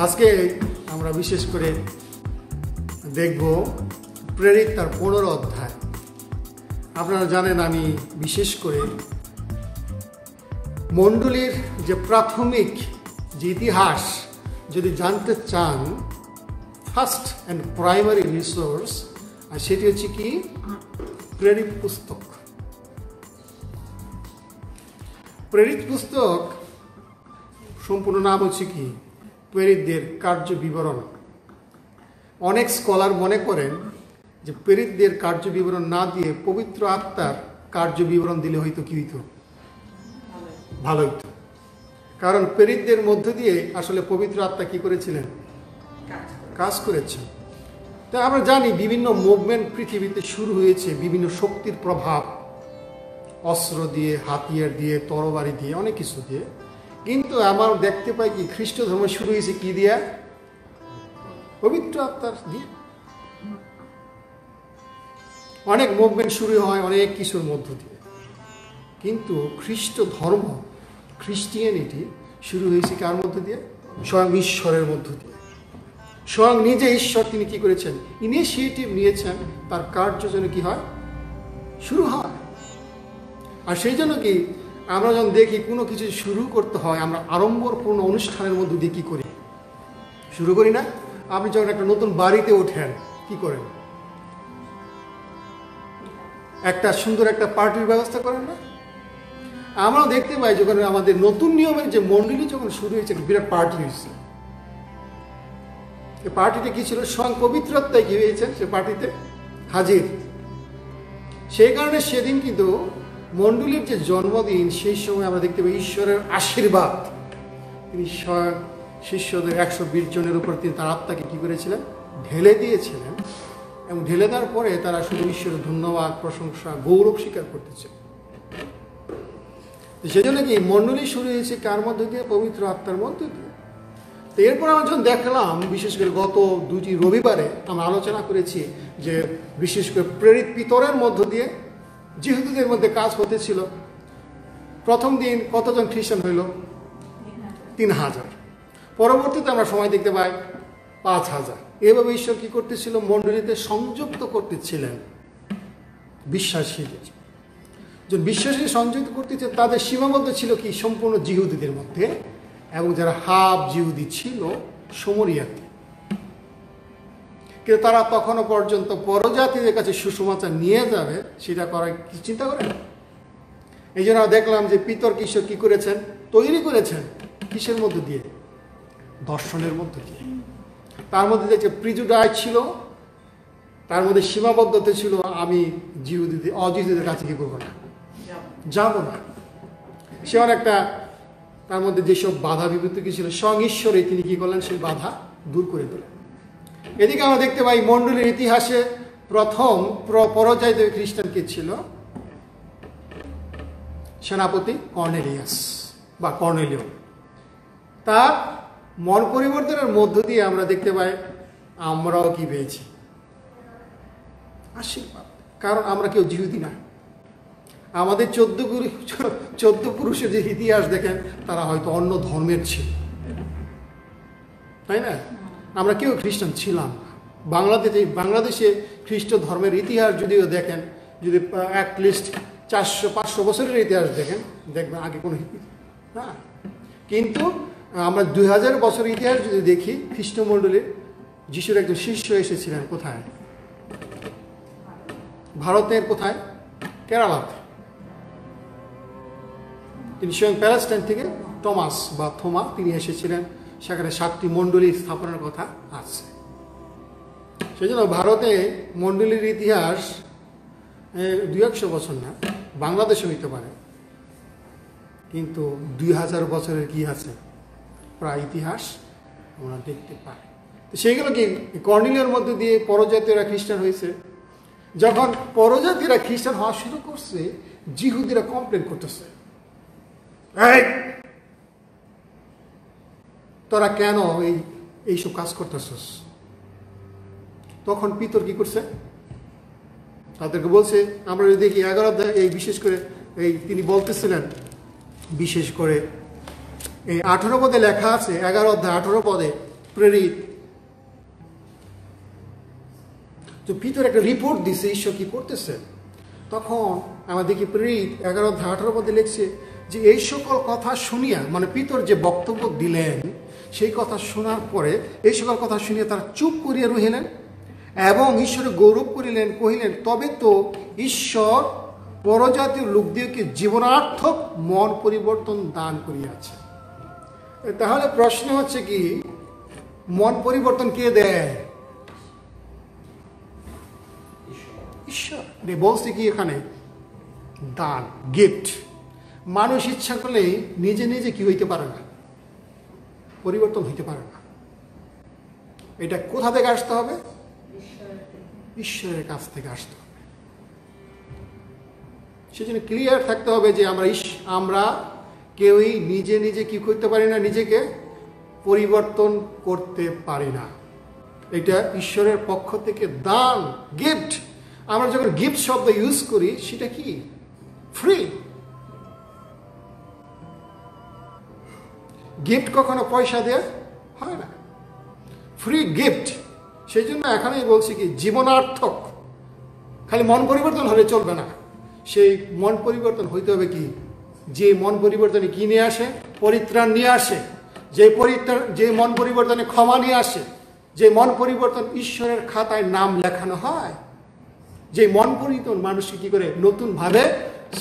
আজকে আমরা বিশেষ করে দেখব প্রেরিত তার 15 অধ্যায়। আপনারা জানেন আমি বিশেষ করে মণ্ডলীর যে প্রাথমিক যে ইতিহাস যদি জানতে চান, ফার্স্ট অ্যান্ড প্রাইমারি রিসোর্স, আর সেটি হচ্ছে কি প্রেরিত পুস্তক। প্রেরিত পুস্তক সম্পূর্ণ নাম হচ্ছে কি প্রেরিতদের কার্য বিবরণ। অনেক স্কলার মনে করেন যে প্রেরিতদের কার্য বিবরণ না দিয়ে পবিত্র আত্মার কার্য বিবরণ দিলে হয়তো কি হইতো, ভালো হইতো। কারণ প্রেরিতদের মধ্য দিয়ে আসলে পবিত্র আত্মা কি করেছিলেন, কাজ করেছেন। তো আমরা জানি বিভিন্ন মুভমেন্ট পৃথিবীতে শুরু হয়েছে বিভিন্ন শক্তির প্রভাব, অস্ত্র দিয়ে, হাতিয়ার দিয়ে, তরবারি দিয়ে, অনেক কিছু দিয়ে। কিন্তু আমার দেখতে পাই কি খ্রিস্ট ধর্ম শুরু হয়েছে কি দিয়া, পবিত্র আত্মার দিয়ে। অনেক মুভমেন্ট শুরু হয় অনেক কিছুর মধ্য দিয়ে, কিন্তু খ্রিস্ট ধর্ম, খ্রিস্টিয়ানিটি শুরু হয়েছে কার মধ্য দিয়ে, স্বয়ং ঈশ্বরের মধ্য দিয়ে। স্বয়ং নিজে ঈশ্বর তিনি কি করেছেন, ইনিশিয়েটিভ নিয়েছেন তার কার্য যেন কি হয়, শুরু হয়। আর সেই জন্য কি আমরা যখন দেখি কোনো কিছু শুরু করতে হয়, আমরা আড়ম্বরপূর্ণ অনুষ্ঠানের মধ্য দিয়ে কি করি, শুরু করি না? আপনি যখন একটা নতুন বাড়িতে ওঠেন কি করেন, একটা সুন্দর একটা পার্টির ব্যবস্থা করেন না? আমরাও দেখতে পাই যখন আমাদের নতুন নিয়মের যে মণ্ডলী যখন শুরু হয়েছে, বিরাট পার্টি হয়েছে। এই পার্টিতে কি ছিল, স্বয়ং পবিত্র আত্মায় কি হয়েছেন সে পার্টিতে হাজির। সেই কারণে সেদিন কিন্তু মণ্ডলীর যে জন্মদিন, সেই সময় আমরা দেখতে পাই ঈশ্বরের আশীর্বাদ তিনি স্বয়ং শিষ্যদের 120 জনের উপর তিনি তার আত্মাকে কি করেছিলেন, ঢেলে দিয়েছিলেন। এবং ঢেলে দেওয়ার পরে তারা শুধু ঈশ্বরের ধন্যবাদ, প্রশংসা, গৌরব স্বীকার করতেছে। সেই জন্য কি মণ্ডলী শুরু হয়েছে কার মধ্য দিয়ে, পবিত্র আত্মার মধ্য দিয়ে। তো এরপর আমরা যখন দেখলাম, বিশেষ করে গত 2টি রবিবারে আমরা আলোচনা করেছি যে বিশেষ করে প্রেরিত পিতরের মধ্য দিয়ে জিহুদীদের মধ্যে কাজ হতেছিল। প্রথম দিন কতজন খ্রিস্টান হইল, 3000। পরবর্তীতে আমরা সময় দেখতে পাই 5000। এভাবে ঈশ্বর কি করতেছিল, মণ্ডলীতে সংযুক্ত করতেছিলেন বিশ্বাসীদের। যে বিশ্বাসী সংযুক্ত করতেছে তাদের সীমাবদ্ধ ছিল কি সম্পূর্ণ জিহুদীদের মধ্যে, এবং যারা হাফ জিহুদি ছিল সমরিয়াতে। কিন্তু তারা তখনও পর্যন্ত পরজাতিদের কাছে সুসমাচার নিয়ে যাবে সেটা করার কি চিন্তা করেন। এই জন্য দেখলাম যে পিতর কিশোর কি করেছেন, তৈরি করেছেন কিসের মধ্য দিয়ে, দর্শনের মধ্য দিয়ে। তার মধ্যে যে প্রিজুডাইজ ছিল, তার মধ্যে সীমাবদ্ধতা ছিল, আমি জিহুদীদের অজিহুদীদের কাছে কি করবো না, যাব না। সে অনেকটা তার মধ্যে যেসব বাধা বিপত্তি ছিল, স্বয়ং ঈশ্বরে তিনি কি করলেন, সেই বাধা দূর করে দিলেন। এদিকে আমরা দেখতে পাই মণ্ডলীর ইতিহাসে প্রথম পরাজয় খ্রিস্টান কে ছিল, সেনাপতি কর্নেলিয়াস বা কর্নেলিয়। তার মন পরিবর্তনের মধ্য দিয়ে আমরা দেখতে পাই আমরাও কি পেয়েছি, আশীর্বাদ। কারণ আমরা কেউ জিহুদি না। আমাদের 14 পুরুষের যে ইতিহাস দেখেন, তারা হয়তো অন্য ধর্মের ছিল, তাই না? আমরা কেউ খ্রিস্টান ছিলাম। বাংলাদেশে খ্রিস্ট ধর্মের ইতিহাস যদিও দেখেন, যদি অ্যাটলিস্ট 400-500 বছরের ইতিহাস দেখবেন আগে কোনো না। কিন্তু আমরা 2000 বছরের ইতিহাস যদি দেখি, খ্রিস্টমণ্ডলীর যিশুর একজন শিষ্য এসেছিলেন কোথায়, ভারতের কোথায়, কেরালাতে। তিনি স্বয়ং প্যালেস্টাইন থেকে টমাস বা থোমা তিনি এসেছিলেন। সেখানে 7টি মণ্ডলী স্থাপনের কথা আছে। সেই জন্য ভারতে মণ্ডলীর ইতিহাস 200 বছর না, বাংলাদেশে হইতে পারে, কিন্তু 2000 বছরের কি আছে প্রায় ইতিহাস আমরা দেখতে পাই। তো সেইগুলো কি কর্নেলিয়র মধ্যে দিয়ে পরজাতীয়রা খ্রিস্টান হয়েছে। যখন পরজাতিরা খ্রিস্টান হওয়া শুরু করছে, জিহুদিরা কমপ্লেন করতেছে, তোরা কেন এইসব কাজ করতেছস। তখন পিতর কি করছে, তাদেরকে বলছে, আমরা যদি দেখি 11 অধ্যায়, এই বিশেষ করে তিনি বলতেছিলেন বিশেষ করে এই 18 পদে লেখা আছে, 11 অধ্যায় 18 পদে প্রেরিত তো পিতর একটা রিপোর্ট দিছে ঈশ্বর কি করতেছে। তখন আমরা দেখি প্রেরিত 11 অধ্যায় 18 পদে লিখছে যে এই সকল কথা শুনিয়া, মানে পিতর যে বক্তব্য দিলেন সেই কথা শোনার পরে এই সকল কথা শুনিয়া তারা চুপ করিয়া রহিলেন এবং ঈশ্বরের গৌরব করিলেন, কহিলেন তবে তো ঈশ্বর পরজাতীয় লোকদিওকে জীবনার্থক মন পরিবর্তন দান করিয়াছে। তাহলে প্রশ্ন হচ্ছে কি, মন পরিবর্তন কে দেয়? ঈশ্বর। বলছে কি এখানে? দান, গিফট। মানুষ ইচ্ছা করলেই নিজে নিজে কি হইতে পারে না, পরিবর্তন হইতে পারে না। এটা কোথা থেকে আসতে হবে? ঈশ্বরের কাছ থেকে আসতে হবে। সেজন্য ক্লিয়ার থাকতে হবে যে আমরা কেউই নিজে নিজে কি করতে পারি না, নিজেকে পরিবর্তন করতে পারি না। এটা ঈশ্বরের পক্ষ থেকে দান, গিফট। আমরা যখন গিফট শব্দ ইউজ করি সেটা কি? ফ্রি। গিফট কখনো পয়সা দিয়ে হয় না, ফ্রি গিফট। সেই জন্য এখানেই বলছি কি, জীবনার্থক। খালি মন পরিবর্তন হলে চলবে না, সেই মন পরিবর্তন হইতে হবে কি, যে মন পরিবর্তনে কি নিয়ে আসে? পরিত্রাণ নিয়ে আসে। যে মন পরিবর্তনে ক্ষমা নিয়ে আসে, যে মন পরিবর্তন ঈশ্বরের খাতায় নাম লেখানো হয়, যে মন পরিবর্তন মানুষকে কি করে নতুন ভাবে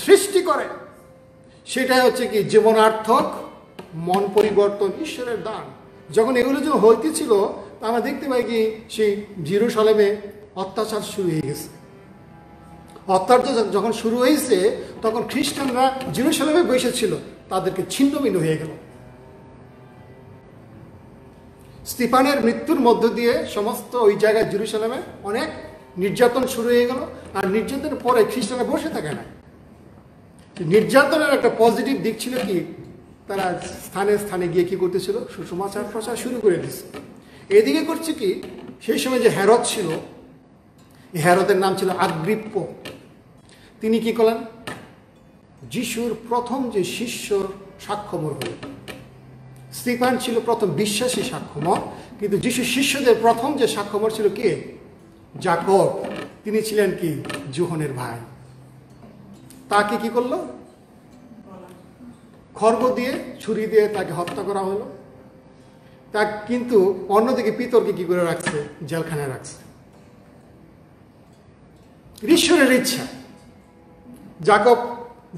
সৃষ্টি করে, সেটাই হচ্ছে কি জীবনার্থক মন পরিবর্তন, ঈশ্বরের দান। যখন এগুলো যখন হইতেছিল আমরা দেখতে পাই কি সেই জেরুজালেমে অত্যাচার শুরু হয়ে গেছে। অত্যাচার যখন শুরু হয়েছে তখন খ্রিস্টানরা জেরুজালেমে বসেছিল, তাদেরকে ছিন্ন ভিন্ন হয়ে গেল। স্তিফানের মৃত্যুর মধ্য দিয়ে সমস্ত ওই জায়গায় জেরুজালেমে অনেক নির্যাতন শুরু হয়ে গেল। আর নির্যাতনের পরে খ্রিস্টানরা বসে থাকে না। নির্যাতনের একটা পজিটিভ দিক ছিল কি, তারা স্থানে স্থানে গিয়ে কি করতেছিল? সুসমাচার প্রচার শুরু করে দিচ্ছে। এদিকে করছে কি, সেই সময় যে হেরদ ছিল, হেরদের নাম ছিল আগ্রিপ্প। তিনি কি করলেন? যিশুর প্রথম যে শিষ্য সাক্ষ্যমর হল। স্তিফান ছিল প্রথম বিশ্বাসী সাক্ষ্যমর, কিন্তু যিশুর শিষ্যদের প্রথম যে সাক্ষ্যমর ছিল কে? যাকব। তিনি ছিলেন কি? যোহনের ভাই। তাকে কি করলো? খড়গ দিয়ে, ছুরি দিয়ে তাকে হত্যা করা হলো। তা কিন্তু অন্যদিকে পিতরকে কি করে রাখছে? জেলখানায় রাখছে। ঈশ্বরের ইচ্ছা।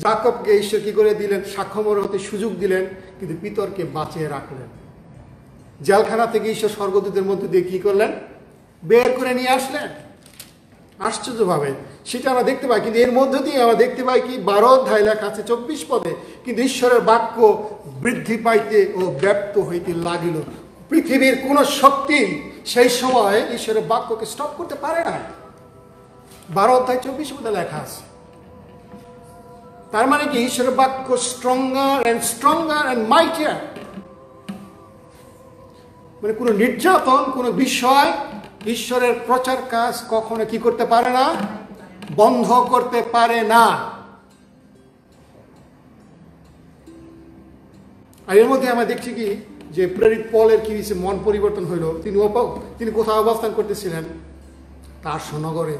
যাকবকে ঈশ্বর কি করে দিলেন? সাক্ষ্যমর হতে সুযোগ দিলেন, কিন্তু পিতরকে বাঁচিয়ে রাখলেন। জেলখানা থেকে ঈশ্বর স্বর্গদূতের মধ্যে দিয়ে কি করলেন? বের করে নিয়ে আসলেন আশ্চর্যভাবে। সেটা আমরা দেখতে পাই। কিন্তু এর মধ্য দিয়ে আমরা দেখতে পাই কি, 12 অধ্যায় লেখা আছে 24 পদে, কিন্তু ঈশ্বরের বাক্য বৃদ্ধি পাইতে ও ব্যপ্ত হইতে লাগিল। পৃথিবীর কোন শক্তি সেই সময় ঈশ্বরের বাক্যকে স্টপ করতে পারে না। 12 অধ্যায় 24 পদে লেখা আছে। তার মানে কি, ঈশ্বরের বাক্য স্ট্রঙ্গার অ্যান্ড মাইটিয়ার। মানে কোনো নির্যাতন, কোনো বিষয় ঈশ্বরের প্রচার কাজ কখনো কি করতে পারে না? বন্ধ করতে পারে না। আর এর মধ্যে আমরা দেখছি কি, যে প্রেরিত পলের কি হয়েছে? মন পরিবর্তন হইল। তিনি কোথাও অবস্থান করতেছিলেন? তারসো নগরে।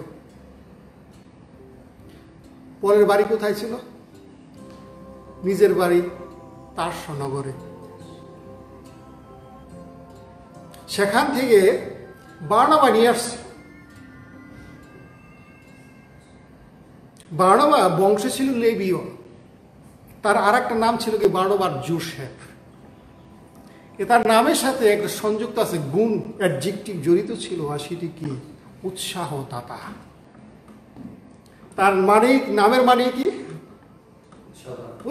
পলের বাড়ি কোথায় ছিল? নিজের বাড়ি তারসো নগরে। সেখান থেকে বার্নাবা নিয়ে আসছে। বার্নাবা বংশ ছিল লেবীয়। তার আর একটা নাম ছিল কি? বার্নাবার জোসেফ। তার নামের সাথে একটা সংযুক্ত আছে গুণ, অ্যাডজেক্টিভ জড়িত ছিল, আর সেটি কি? উৎসাহদাতা। তার মানে, নামের মানে কি?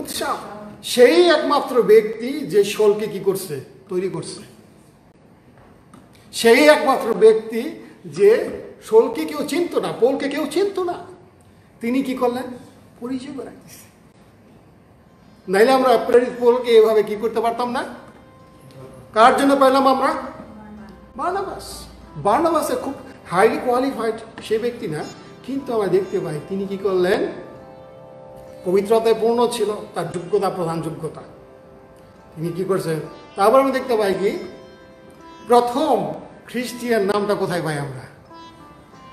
উৎসাহ। সেই একমাত্র ব্যক্তি যে শোলকে কি করছে? তৈরি করছে। সেই একমাত্র ব্যক্তি যে শোলকে কেউ চিনত না, পোলকে কেউ চিনত না, তিনি কি করলেন? পরিচয় করে রাখতেছে। নাইলে আমরা প্রেরিত পোলকে এভাবে কি করতে পারতাম না। কার জন্য পাইলাম আমরা? বার্নাবাস। বার্নাবাসে খুব হাইলি কোয়ালিফাইড সে ব্যক্তি না, কিন্তু আমরা দেখতে পাই তিনি কি করলেন? পবিত্রতায় পূর্ণ ছিল, তার যোগ্যতা, প্রধান যোগ্যতা। তিনি কি করছেন? তারপর আমি দেখতে পাই কি প্রথম খ্রিস্টিয়ান নামটা কোথায় পাই আমরা?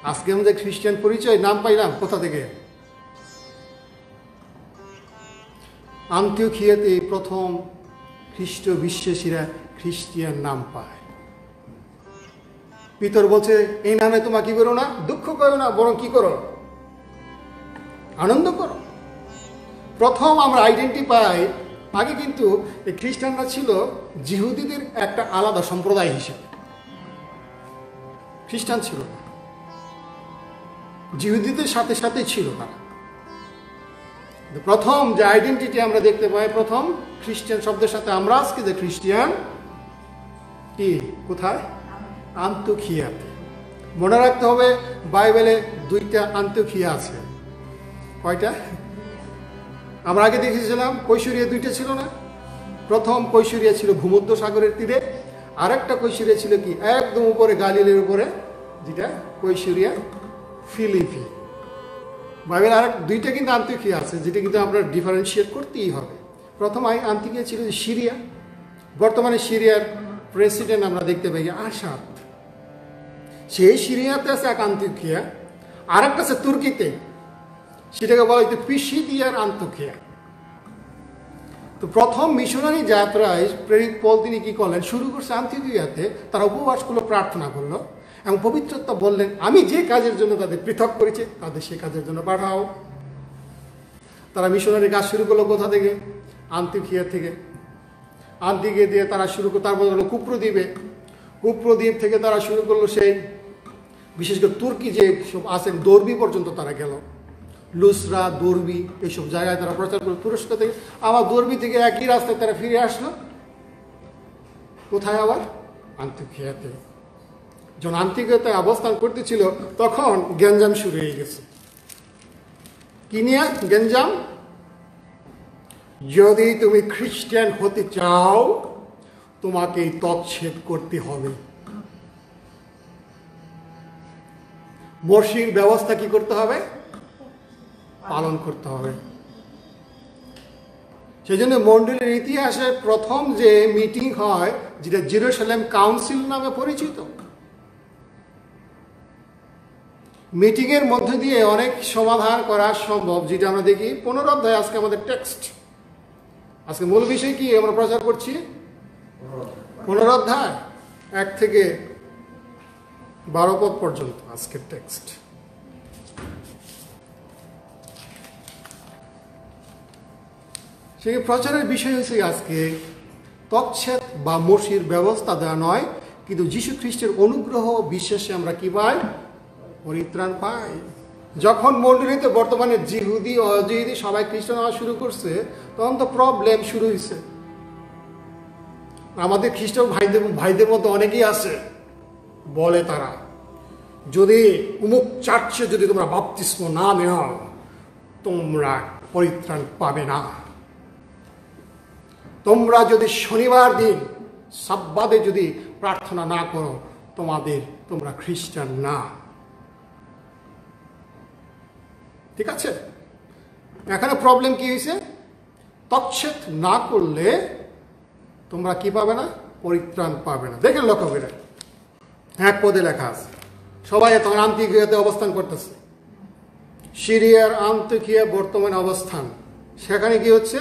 আজকে আমাদের খ্রিস্টান পরিচয় নাম পাইলাম কোথা থেকে? আন্তিওখিয়াতে প্রথম খ্রিস্ট বিশ্বাসীরা খ্রিস্টিয়ান নাম পায়। পিতর বলছে এই নামে তোমার কি করো না, দুঃখ করো না, বরং কি করো, আনন্দ করো। প্রথম আমরা আইডেন্টি পাই, আগে কিন্তু এই খ্রিস্টানরা ছিল জিহুদিদের একটা আলাদা সম্প্রদায় হিসেবে, খ্রিস্টান ছিল না, জিহুদিদের সাথে সাথে ছিল না। প্রথম যে আইডেন্টিটি আমরা দেখতে পাই, প্রথম খ্রিস্টান শব্দের সাথে আমরা আজকে যে খ্রিস্টিয়ান কি কোথায়? আন্তিওখিয়াতে। মনে রাখতে হবে বাইবেলে দুইটা আন্তিওখিয়া আছে। কয়টা? আমরা আগে দেখেছিলাম কৈশোরিয়া দুইটা ছিল না? প্রথম কৈশোরিয়া ছিল ভূমধ্য সাগরের তীরে, আরেকটা কৈশোরিয়া ছিল কি একদম উপরে গালিলের উপরে, যেটা কৈশোরিয়া ফিলিপি। বাইবেল আর দুইটা কিন্তু আন্তিওখিয়া আছে, যেটা কিন্তু আমরা ডিফারেন্সিয়েট করতেই হবে। প্রথম আন্তিওখিয়া ছিল সিরিয়া, বর্তমানে সিরিয়ার প্রেসিডেন্ট আমরা দেখতে পাই আসাদ, সেই সিরিয়াতে আছে এক আন্তিওখিয়া, আরেকটা আছে তুর্কিতে, সেটাকে বলা হয়তো পিসিদিয়ার আন্তিওখিয়া। তো প্রথম মিশনারি যাত্রায় প্রেরিত পল তিনি কি করলেন, শুরু করছে আন্তিওখিয়াতে, তারা উপবাস করলো, প্রার্থনা করলো এবং পবিত্রতা বললেন আমি যে কাজের জন্য তাদের পৃথক করেছি তাদের সে কাজের জন্য পাঠাও। তারা মিশনারি কাজ শুরু করলো কোথা থেকে? আন্তিওখিয়া থেকে। আন্তিওখিয়া দিয়ে তারা শুরু করলো, তারপর হলো কুপ্রদ্বীপে, কুপ্রদ্বীপ থেকে তারা শুরু করলো সেই বিশেষ করে তুর্কি যে সব আছেন দর্বি পর্যন্ত তারা গেল, লুসরা, দর্বি এইসব জায়গায় তারা প্রচার করলো। তুরস্ক থেকে আবার দর্বি থেকে একই রাস্তায় তারা ফিরে আসলো কোথায়? আবার আন্তিওখিয়াতে। যখন আন্তিওখিয়াতে অবস্থান করতেছিল তখন গ্যাঞ্জাম শুরু হয়ে গেছে। কি নিয়ে গ্যাঞ্জাম? যদি তুমি খ্রিস্টান হতে চাও তোমাকে তৎছেদ করতে হবে, মসির ব্যবস্থা কি করতে হবে? পালন করতে হবে। সেই জন্য মন্ডলীর ইতিহাসে প্রথম যে মিটিং হয় যেটা জেরুজালেম কাউন্সিল নামে পরিচিত, মিটিং এর মধ্যে দিয়ে অনেক সমাধান করা সম্ভব, যেটা আমরা দেখি 15 অধ্যায়। আজকে আমাদের টেক্সট, আজকে মূল বিষয় কি আমরা প্রচার করছি? 15 অধ্যায় 1 থেকে 12 পদ পর্যন্ত আজকের টেক্সট। সেই প্রচারের বিষয় হচ্ছে আজকে তৎছেদ বা মসির ব্যবস্থা দেওয়া নয়, কিন্তু যীশু খ্রিস্টের অনুগ্রহ বিশ্বাসে আমরা কি পাই? পরিত্রাণ পাই। যখন মণ্ডলীতে বর্তমানে জিহুদি অজিহুদি সবাই খ্রিস্টান হওয়া শুরু করছে, তখন তো প্রবলেম শুরু হয়েছে। আমাদের খ্রিস্টান ভাইদের মধ্যে অনেকেই আছে, বলে তারা যদি অমুক চার্চে যদি তোমরা বাপ্তিস্ম না নেও তোমরা পরিত্রাণ পাবে না, তোমরা যদি শনিবার দিন সাব্বাতে যদি প্রার্থনা না করো তোমরা খ্রিস্টান না। ঠিক আছে, এখানে প্রবলেম কি হয়েছে? তৎছেদ না করলে তোমরা কি পাবে না? পরিত্রাণ পাবে না। দেখেন লক্ষ্য করে 1 পদে লেখা আছে, সবাই তখন আন্তিওখিয়াতে অবস্থান করতেছে। সিরিয়ার আন্তিওখিয়া বর্তমানে অবস্থান, সেখানে কি হচ্ছে?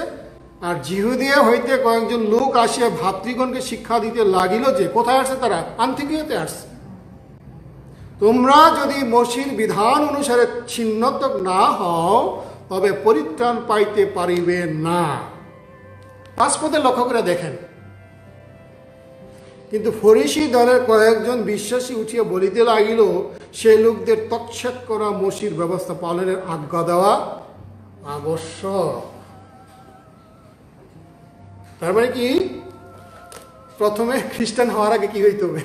আর জিহুদিয়া হইতে কয়েকজন লোক আসিয়া ভাতৃগণকে শিক্ষা দিতে লাগিল যে, কোথায় আসছে তারা? আন্তিওখিয়াতে আসছে। তোমরা যদি মসির বিধান অনুসারে ছিন্নতক না হও তবে পরিত্রাণ পাইতে পারিবে না। 5 পদে লক্ষ্য করে দেখেন, কিন্তু ফরিসি দলের কয়েকজন বিশ্বাসী উঠিয়া বলিতে লাগিল, সেই লোকদের তৎছেদ করা মসির ব্যবস্থা পালনের আজ্ঞা দেওয়া আবশ্যক। তার মানে কি? প্রথমে খ্রিস্টান হওয়ার আগে কি হইতে হবে?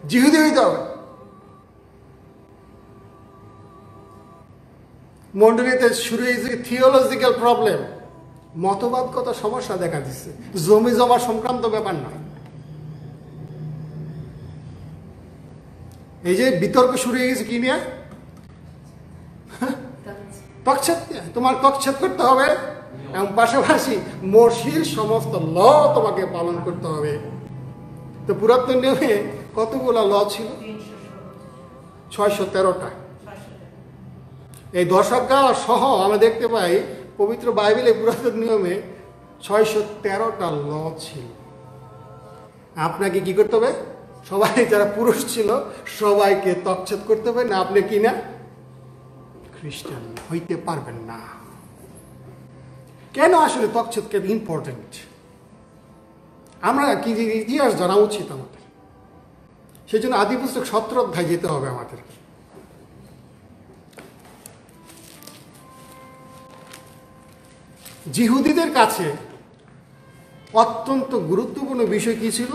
জিহুদি হইতে হবে। মন্ডলীতে শুরু হয়েছে থিওলজিক্যাল প্রবলেম, মতবাদগত সমস্যা দেখা দিচ্ছে, জমি জমা সংক্রান্ত ব্যাপার নয়। এই যে বিতর্ক শুরু হয়ে গেছে কি নিয়ে? তৎছেদ। তোমার তৎছেদ করতে হবে এবং পাশাপাশি মসির সমস্ত ল তোমাকে পালন করতে হবে। তো পুরাতন নিয়মে কতগুলো ল ছিল? 613টা। এই 10 আজ্ঞা সহ আমরা দেখতে পাই পবিত্র বাইবেলে পুরাতন নিয়মে 613টা ল ছিল। আপনাকে কি করতে হবে? সবাই যারা পুরুষ ছিল সবাইকে তচ্ছেদ করতে হবে, না আপনি কি না খ্রিস্টান হইতে পারবেন না। কেন আসলে তচ্ছেদ কেন ইম্পর্টেন্ট? আমরা কি ইতিহাস জানা উচিত আমাদের। সেই জন্য আদি পুস্তক 17 অধ্যায় যেতে হবে আমাদের। জিহুদীদের কাছে অত্যন্ত গুরুত্বপূর্ণ বিষয় কি ছিল?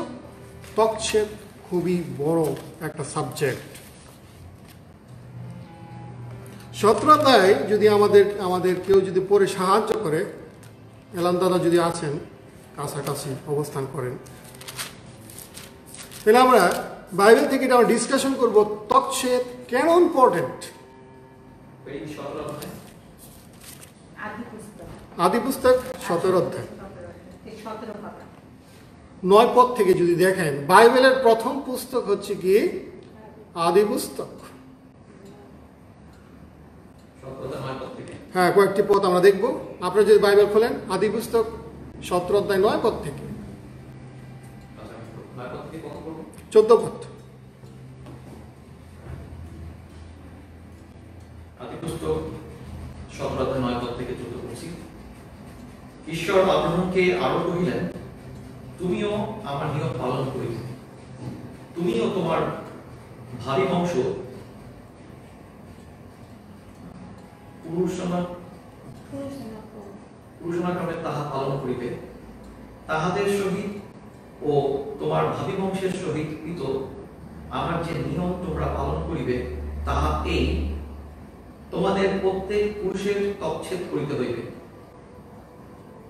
তচ্ছেদ খুবই বড় একটা সাবজেক্ট। 17 অধ্যায় যদি আমাদের কেউ যদি পড়ে সাহায্য করে, এলান দাদা যদি আছেন কাছাকাছি অবস্থান করেন, তাহলে আমরা বাইবেল থেকে এটা ডিসকাশন করব তচ্ছেদ কেন ইম্পর্টেন্ট। আদি পুস্তক 17 অধ্যায় 9 পদ থেকে যদি দেখেন, বাইবেলের প্রথম পুস্তক হচ্ছে কি আদি পুস্তক। হ্যাঁ, কয়েকটি পদ আমরা দেখব। আপনারা যদি বাইবেল খোলেন আদি পুস্তক 17 অধ্যায় 9 পদ থেকে 14 পদ। আদি পুস্তক 17 অধ্যায় 9 পদ থেকে 14 পড়ছি। ঈশ্বর আব্রাহামকে আরো কহিলেন, তুমিও আমার নিয়ম পালন করিবে, তুমিও তোমার ভারী বংশ পুরুষানাক্রমে তাহা পালন করিবে, তাহাদের সহিত ও তোমার ভাবি বংশের সহিত কৃত আমার যে নিয়ম তোমরা পালন করিবে তাহা এই, তোমাদের প্রত্যেক পুরুষের তচ্ছেদ করিতে হইবে।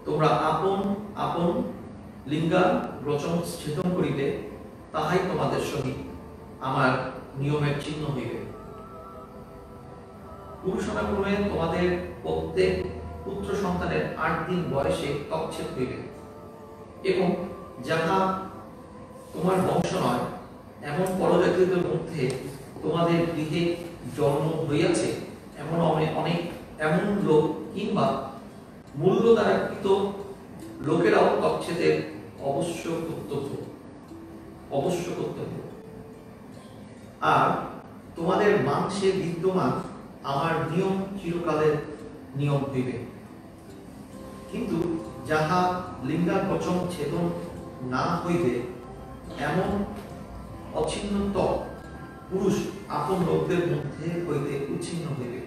তোমরা আপন আপন লিঙ্গান রচন ছেদন করিবে, তাহাই তোমাদের সহিত আমার নিয়মের চিহ্ন হইবে। পুরুষানাক্রমে তোমাদের প্রত্যেক পুত্র সন্তানের 8 দিন বয়সে তচ্ছেদ হইবে, এবং যাহা তোমার বংশ নয় এমন পরজাতিদের মধ্যে তোমাদের গৃহে জন্ম হইয়াছে এমন লোক কিংবা মূল্য দ্বারা কৃত লোকেরাও তচ্ছেদের অবশ্য কর্তব্য। আর তোমাদের মাংসে বিদ্যমান আমার নিয়ম চিরকালের নিয়ম হইবে। কিন্তু যাহা লিঙ্গাবচন ছেদন না হইবে এমন অছিন্ন ত্বক পুরুষ আপন লোকদের মধ্যে হইতে উচ্ছিন্ন হইবে,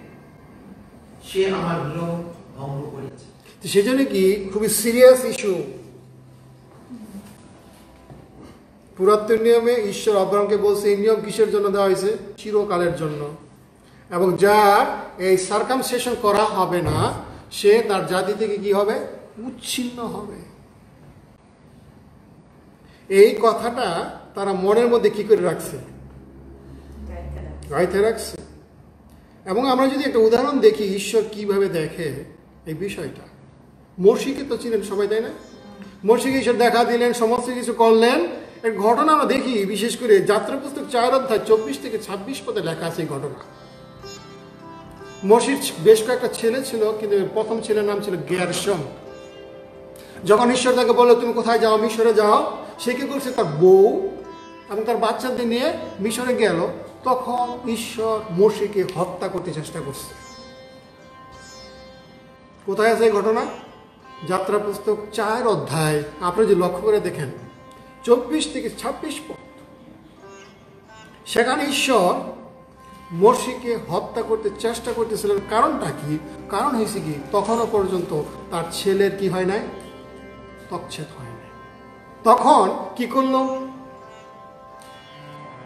সে আমার নিয়ম ভঙ্গ করিয়াছে। সেজন্য কি খুবই সিরিয়াস ইস্যু। পুরাতন নিয়মে ঈশ্বর আব্রাহামকে বলছে এই নিয়ম কিসের জন্য দেওয়া হয়েছে? চিরকালের জন্য। এবং যার এই সার্কামসিশন করা হবে না সে তার জাতি থেকে কি হবে? উচ্ছিন্ন হবে। এই কথাটা তারা মনের মধ্যে কি করে রাখছে? গাইতে রাখছে। এবং আমরা যদি একটা উদাহরণ দেখি ঈশ্বর কিভাবে দেখে এই বিষয়টা। মর্শিকে তো ছিলেন সবাই, তাই না? মর্শিকে ঈশ্বর দেখা দিলেন, সমস্ত কিছু করলেন। এর ঘটনা আমরা দেখি বিশেষ করে যাত্রা পুস্তক 4 অধ্যায় 24 থেকে 26 পদে লেখা আছে এই ঘটনা। মর্শির বেশ কয়েকটা ছেলে ছিল, কিন্তু প্রথম ছেলের নাম ছিল গেরশম। যখন ঈশ্বর তাকে বললো তুমি কোথায় যাও? মিশরে যাও। সে কি করছে? তার বউ এবং তার বাচ্চাদের নিয়ে মিশরে গেল। তখন ঈশ্বর মর্শিকে হত্যা করতে চেষ্টা করছে। কোথায় আছে এই ঘটনা? যাত্রা পুস্তক 4 অধ্যায় আপনি যদি লক্ষ্য করে দেখেন 24 থেকে 26 পদ, সেখানে ঈশ্বর মর্শিকে হত্যা করতে চেষ্টা করতেছিলেন। কারণটা কি? কারণ হয়েছে কি, তখনও পর্যন্ত তার ছেলের কি হয় নাই? তচ্ছেদ হয় নাই। তখন কি করলো?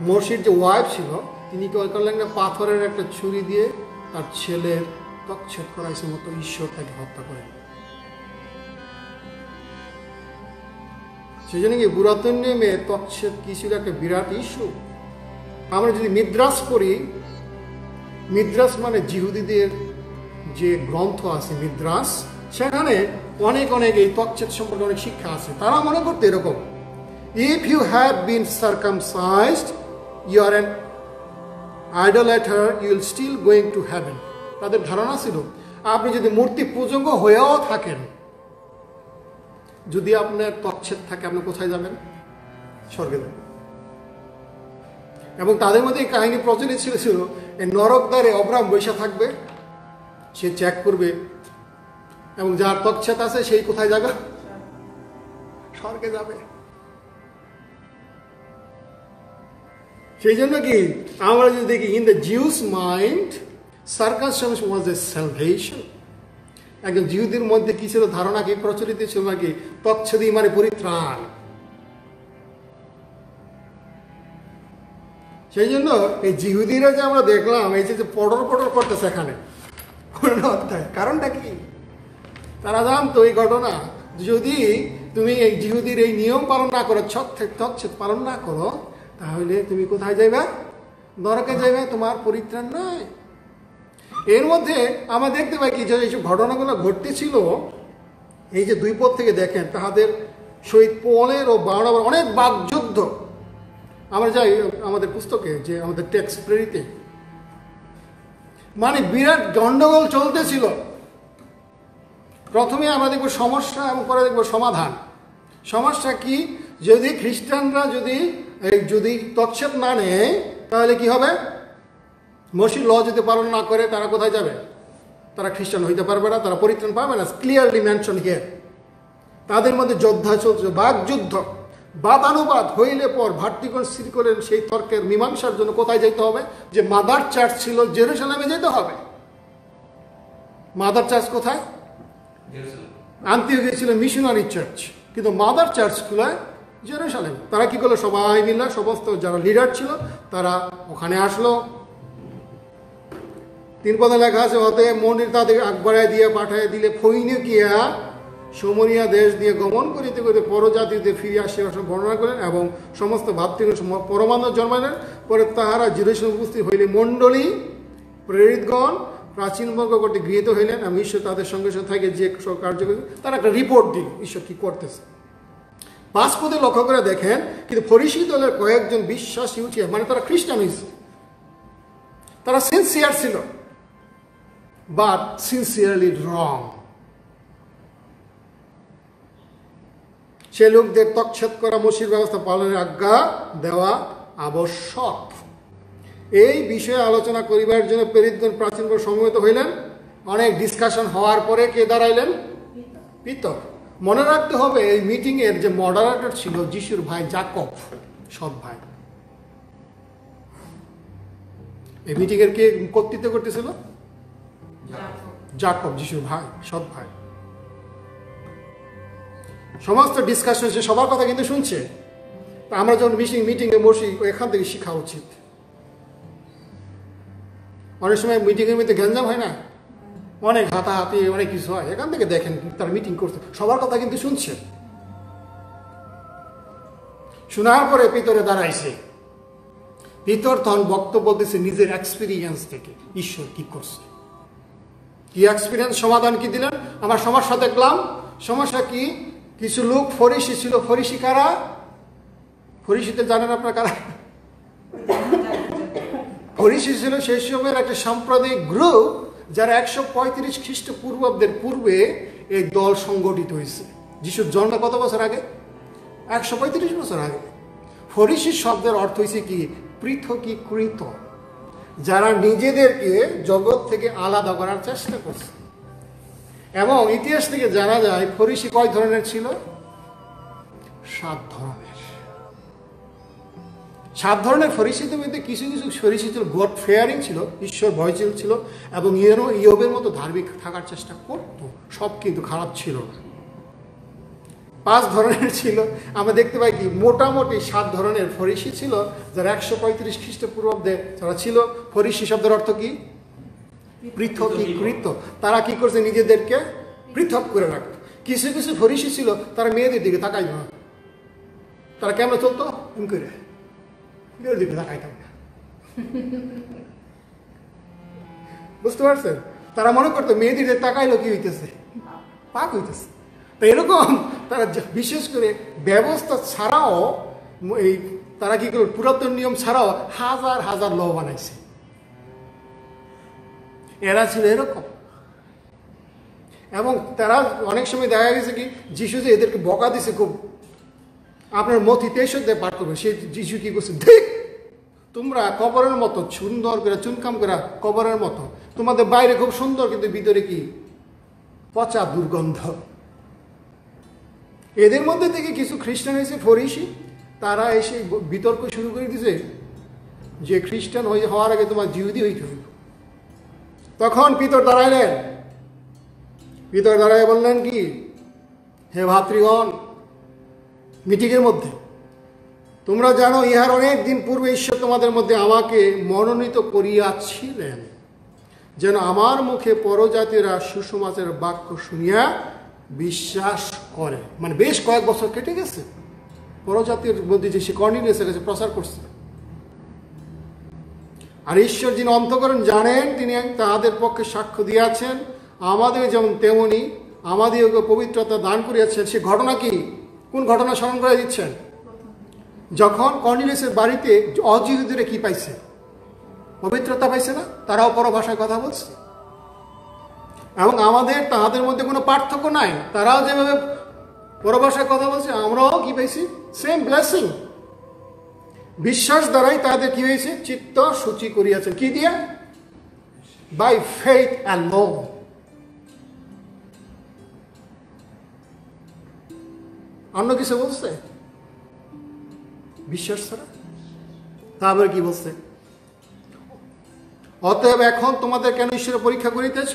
মর্শির যে ওয়াইফ ছিল তিনি কি করলেন না, পাথরের একটা ছুরি দিয়ে তার ছেলের তচ্ছেদ করাইছে মতো ঈশ্বর তাকে হত্যা করেন। সেই জন্য কি পুরাতন নিয়মে তচ্ছেদ কি ছিল? একটা বিরাট ইস্যু। আমরা যদি মিদ্রাস পড়ি, মিদ্রাস মানে জিহুদীদের যে গ্রন্থ আছে মিদ্রাস, সেখানে অনেক অনেক এই তচ্ছেদ সম্পর্কে অনেক শিক্ষা আছে। তারা মনে করতে এরকম, if you have been circumcised you are an idolater, you will still going to heaven. তাদের ধারণা ছিল আপনি যদি মূর্তি পূজক হয়েও থাকেন, যদি আপনার তচ্ছেদ থাকে, আপনি কোথায় যাবেন? স্বর্গে যাবেন। এবং তাদের মধ্যে এই কাহিনী প্রচলিত ছিল এই নরক দ্বারে অব্রাম বৈশা থাকবে, সে চেক করবে এবং যার তচ্ছেদ আছে সেই কোথায় যাবে? স্বর্গে যাবে। সেই জন্য কি আমরা যদি দেখি in the Jews' mind circumcision was a salvation. একজন জিহুদের মধ্যে কি ছিল ধারণা, কি প্রচলিত ছিল নাকি তচ্ছেদ মানে পরিত্রাণ। সেই জন্য এই জিহুদিরা যে আমরা দেখলাম এই যে পটর পটর করতেছে এখানে অধ্যায়, কারণটা কি? তারা জানতো এই ঘটনা, যদি তুমি এই জিহুদির এই নিয়ম পালন না করো, তচ্ছেদ পালন না করো, তাহলে তুমি কোথায় যাইবে? নরকে যাইবে, তোমার পরিত্রাণ নাই। এর মধ্যে আমরা দেখতে পাই কি যে এইসব ঘটনাগুলো ঘটতেছিল, এই যে দুই পদ থেকে দেখেন তাহাদের শহীদ পলের ও বারবার অনেক বাকযুদ্ধ। আমরা যাই আমাদের পুস্তকে যে আমাদের টেক্সট প্রেরিতে, মানে বিরাট গন্ডগোল চলতেছিল। প্রথমে আমরা দেখবো সমস্যা এবং পরে দেখবো সমাধান। সমস্যা কি? যদি খ্রিস্টানরা যদি তচ্ছেদ না নেয় তাহলে কি হবে? মসির ল যদি পালন না করে তারা কোথায় যাবে? তারা খ্রিস্টান হইতে পারবে না, তারা পরিত্রাণ পাবে না। Clearly mention here. তাদের মধ্যে যোদ্ধা চলছে, বাকযুদ্ধ, বাদানুবাদ হইলে পর ভার্টিকল স্থির করেন সেই তর্কের মীমাংসার জন্য কোথায় যেতে হবে? যে মাদার চার্চ ছিল জেরুজালেমে যেতে হবে। মাদার চার্চ কোথায়? আন্তিওকিয়া ছিল মিশনারি চার্চ, কিন্তু মাদার চার্চগুলো জেরুজালেম। তারা কি করলো? সবাই মিলে সমস্ত যারা লিডার ছিল তারা ওখানে আসলো। 3 পদে লেখা আছে, হতে মন্দির তাদের আগবাড়ায় দিয়ে পাঠায় দিলে ফৈনিকিয়া সমরিয়া দেশ দিয়ে গমন করিতে করিতে পরজাতিদের ফিরে আসিয়া বর্ণনা করেন এবং সমস্ত ভাতৃগণ পরমাণু জন্মালেন। পরে তাহারা জেরুজালেম উপস্থিত হইলে মণ্ডলী প্রেরিতগণ প্রাচীনবর্গ কর্তৃক গৃহীত হইলেন এবং ঈশ্বর তাদের সঙ্গে সঙ্গে থাকে যে কার্য করে তারা একটা রিপোর্ট দিল ঈশ্বর কি করতেছে। 5 পদে লক্ষ্য করে দেখেন, কিন্তু ফরিসি দলের কয়েকজন বিশ্বাসী উঠিয়া, মানে তারা খ্রিস্টান হয়েছে, তারা সিনসিয়ার ছিল, বাট সিনসিয়ারলি রং। সে লোকদের তচ্ছেদ করা মসির ব্যবস্থা পালনের আজ্ঞা দেওয়া আবশ্যক। এই বিষয়ে আলোচনা করিবার জন্য প্রেরিতগণ প্রাচীনগণ সমবেত হইলেন। অনেক ডিসকাশন হওয়ার পরে কে দাঁড়াইলেন? পিতর। মনে রাখতে হবে এই মিটিং এর যে মডারেটর ছিল যিশুর ভাই জাকব, সৎ ভাই। এই মিটিং এর কে কর্তৃত্ব করতেছিল? জাকব, যিশুর ভাই, সৎ ভাই। সমস্ত ডিসকাশন সে সবার কথা কিন্তু শুনছে। আমরা যখন মিটিং এ বসি এখান থেকে শেখা উচিত। অনেক সময় মিটিং এর মধ্যে গ্যাঞ্জাম হয় না, অনেক হাতাহাতি, অনেক কিছু হয়, এখান থেকে দেখেন তার মিটিং করছে, সবার কথা কিন্তু শুনছে। শোনার পরে পিতরে দাঁড়াইছে। পিতর তখন বক্তব্য দিচ্ছে নিজের এক্সপিরিয়েন্স থেকে ঈশ্বর কি করছে, কি এক্সপিরিয়েন্স, সমাধান কি দিলেন। আমার সমস্যা দেখলাম। সমস্যা কি? কিছু লোক ফরিসি ছিল। ফরিসি কারা? ফরিসিতে জানেন আপনার কারা? ফরিসি ছিল সেই সময়ের একটা সাম্প্রদায়িক গ্রুপ যারা 135 খ্রিস্টপূর্বাব্দের পূর্বে এই দল সংগঠিত হয়েছে। যিশুর জন্ম কত বছর আগে? 135 বছর আগে। ফরিসি শব্দের অর্থ হয়েছে কি? পৃথকীকৃত, যারা নিজেদেরকে জগৎ থেকে আলাদা করার চেষ্টা করছে। এবং ইতিহাস থেকে জানা যায় ফরিসি কয় ধরনের ছিল? 7 ধরনের। 7 ধরনের ফরিসিদের মধ্যে কিছু কিছু ফরিসি ছিল গড ফেয়ারিং ছিল, ঈশ্বর ভয়শীল ছিল এবং ইয়োবের মতো ধার্মিক থাকার চেষ্টা করত। সব কিন্তু খারাপ ছিল না। 5 ধরনের ছিল। আমরা দেখতে পাই কি মোটামুটি 7 ধরনের ফরিসি ছিল যারা 135 খ্রিস্টপূর্বাব্দে যারা ছিল। ফরিসি শব্দের অর্থ কি? পৃথকীকৃত। তারা কি করছে? নিজেদেরকে পৃথক করে রাখত। কিছু কিছু ফরিসি ছিল তারা মেয়েদের দিকে তাকাই না। তারা কেমন চলতো? করে মেয়েদের দিকে তাকাইতাম না। বুঝতে পারছেন? তারা মনে করতো মেয়েদের দিকে তাকাইলো কি হইতেছে? পাপ হইতেছে। তো এরকম তারা বিশেষ করে ব্যবস্থা ছাড়াও এই তারা কি করল, পুরাতন নিয়ম ছাড়াও হাজার হাজার ল বানাইছে। এরা ছিল এরকম। এবং তারা অনেক সময় দেখা গেছে কি যিশু যে এদেরকে বকা দিছে খুব, আপনার মথি 23 পাঠ করবে, সে যিশু কি করছে, ঠিক তোমরা কবরের মতো সুন্দর করে চুনকাম করে কবরের মতো, তোমাদের বাইরে খুব সুন্দর কিন্তু ভিতরে কি পচা দুর্গন্ধ। এদের মধ্যে থেকে কিছু খ্রিস্টান এসে ফরিসি, তারা এসে বিতর্ক শুরু করে দিছে যে খ্রিস্টান হওয়ার আগে তোমার জিহুদি হইতে হইব। তখন পিতর দাঁড়াইলেন, পিতর দাঁড়ায় বললেন কি, হে ভাতৃগণ, মিটিংয়ের মধ্যে তোমরা জানো ইহার অনেক দিন পূর্বে ঈশ্বর তোমাদের মধ্যে আমাকে মনোনীত করিয়াছিলেন, যেন আমার মুখে পরজাতিরা সুসমাচারের বাক্য শুনিয়া বিশ্বাস করে। মানে বেশ কয়েক বছর কেটে গেছে, পরজাতির মধ্যে যে সে কর্নেলিয়াসের কাছে প্রচার করছে। আর ঈশ্বর যিনি অন্তঃকরণ জানেন, তিনি তাহাদের পক্ষে সাক্ষ্য দিয়াছেন, আমাদের যেমন তেমনি আমাদেরকে পবিত্রতা দান করিয়াছেন। সে ঘটনা কি, কোন ঘটনা স্মরণ করে দিচ্ছেন? যখন কর্নেলিয়াসের বাড়িতে অজিহুদীরা কি পাইছে? পবিত্রতা পাইছে না? তারাও পরভাষায় কথা বলছে। এবং আমাদের তাহাদের মধ্যে কোনো পার্থক্য নাই, তারাও যেভাবে পরভাষায় কথা বলছে আমরাও কি পাইছি? Same blessing. বিশ্বাস দ্বারাই তাদের কি হয়েছে? চিত্ত সূচি করিয়াছেন। কি দিয়া? By faith alone. অন্য কিছু বলছে? বিশ্বাস ছাড়া। তারপরে কি বলছে? অতএব এখন তোমাদের কেন ঈশ্বরের পরীক্ষা করিতেছ?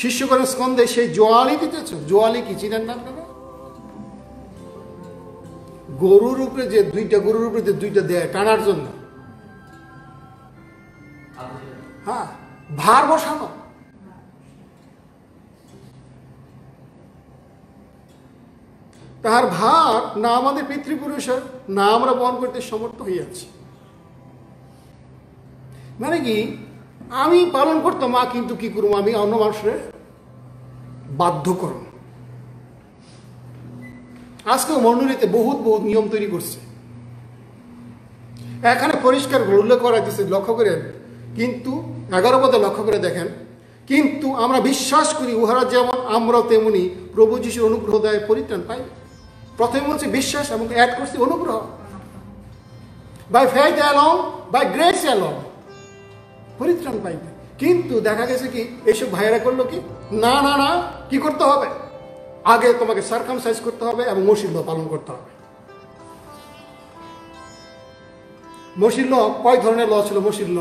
শিষ্যগণের স্কন্ধে সেই জোয়ালি দিতেছ। জোয়ালি কি চিনেন না আপনারা? গরুর উপরে যে দুইটা দেয় টানার জন্য, হ্যাঁ, ভার বসানো। তাহার ভার না আমাদের পিতৃপুরুষের, না আমরা বহন করতে সমর্থ হইয়াছি। মানে কি, আমি পালন করতাম, কিন্তু কি করবো, আমি অন্য মানুষের বাধ্য করব। আজকেও মণ্ডলীতে বহুত নিয়ম তৈরি করছে। এখানে পরিষ্কার উল্লেখ করা দিচ্ছে, লক্ষ্য করেন, কিন্তু 11 পদে লক্ষ্য করে দেখেন, কিন্তু আমরা বিশ্বাস করি উহারা যেমন আমরা তেমনি প্রভু যিশুর অনুগ্রহ দেয় পরিত্রাণ পাই। প্রথমে বলছে বিশ্বাস এবং অ্যাড করছে অনুগ্রহ। By faith along, by grace along পরিত্রাণ পাইবে। কিন্তু দেখা গেছে কি এইসব ভাইয়েরা করলো কি, না না না, কি করতে হবে? আগে তোমাকে সারকামসাইজ করতে হবে এবং মসির ল পালন করতে হবে। মসির ল কয় ধরনের ল ছিল? মসির ল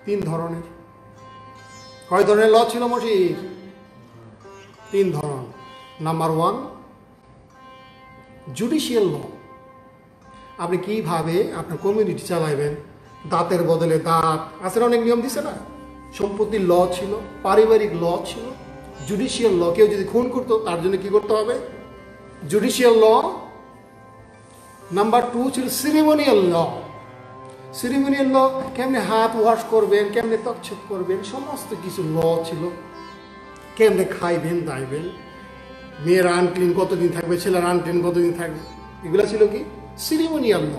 3 ধরনের। কয় ধরনের ল ছিল মসির? 3 ধরন। নাম্বার 1, জুডিশিয়াল ল। আপনি কিভাবে আপনার কমিউনিটি চালাইবেন, দাঁতের বদলে দাঁত আছে, অনেক নিয়ম দিছে না? সম্পত্তির ল ছিল, পারিবারিক ল ছিল, জুডিশিয়াল ল। কেউ যদি খুন করতো তার জন্য কি করতে হবে? জুডিশিয়াল ল। নাম্বার 2 ছিল সিরিমোনিয়াল ল। সিরিমোনিয়াল ল, কেমনে হাত ওয়াশ করবেন, কেমনে তকছেদ করবেন, সমস্ত কিছু ল ছিল। কেমনে খাইবেন দাইবেন, মেয়েরা আনক্লিন কতদিন থাকবে, ছেলেরা আনক্লিন কতদিন থাকবে, এগুলো ছিল কি সিরিমোনিয়াল ল।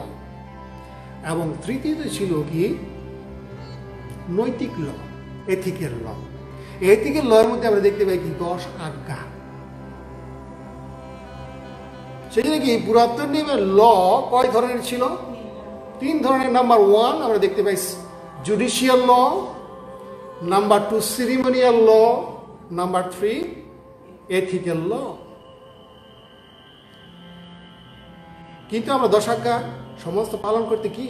এবং তৃতীয়ত ছিল কি নৈতিক ল, এথিক্যাল ল। এথিক্যাল ল এর মধ্যে আমরা দেখতে পাই কি 10 আজ্ঞা। সেই জন্য কি পুরাতন নিয়মের ল কয় ধরনের ছিল? 3 ধরনের। নাম্বার 1 আমরা দেখতে পাই জুডিশিয়াল ল, নাম্বার 2 সিরিমোনিয়াল ল, নাম্বার 3 এথিক্যাল ল। কিন্তু আমরা 10 আজ্ঞা সমস্ত পালন করতে কি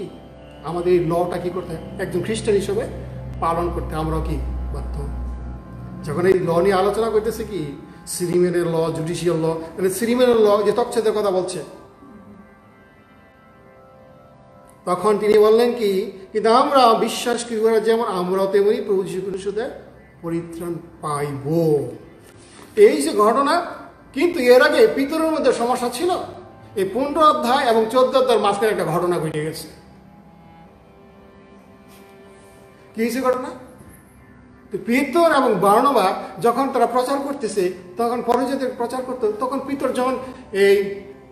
আমাদের এই লটা কি করতে হয়? একজন খ্রিস্টান হিসেবে পালন করতে আমরাও কি বাধ্য। যখন এই ল নিয়ে আলোচনা করতেছে কি সিরিমোনিয়াল ল, জুডিশিয়াল ল, মানে সিরিমোনিয়াল ল যে তকছেদের কথা বলছে, তখন তিনি বললেন কি, কিন্তু আমরা বিশ্বাস করি যেমন আমরাও তেমনি প্রভু যীশু খ্রিস্টের পরিত্রাণ পাইব। এই যে ঘটনা, কিন্তু এর আগে পিতরের মধ্যে সমস্যা ছিল। এই 15 অধ্যায় এবং 14 অধ্যায়ের মাঝখানে একটা ঘটনা ঘটে গেছে। কি হয়েছে ঘটনা? তো পিতর এবং বার্নাবা যখন তারা প্রচার করতেছে, তখন পরজাতির প্রচার করতো, তখন পিতর যখন এই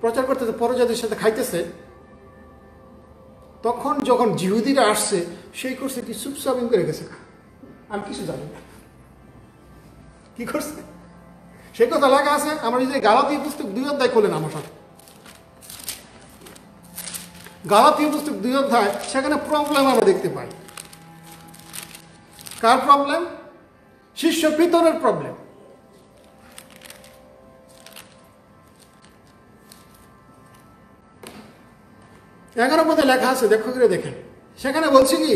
প্রচার করতেছে পরজাতির সাথে খাইতেছে, তখন যখন জিহুদিরা আসছে সেই করছে কি চুপচাপ করে গেছে, আমি কিছু জানি না কি করছে। সেই কথা লেখা আছে, আমরা যদি গালাতীয় পুস্তক 2 অধ্যায় খোলেন আমার সাথে, গালাতীয় পুস্তক 2 অধ্যায়, সেখানে প্রবলেম আমরা দেখতে পাই। কার প্রবলেম? শিষ্য পিতরের প্রবলেম। এগারো পদে লেখা আছে, দেখো করে দেখেন। সেখানে বলছি কি,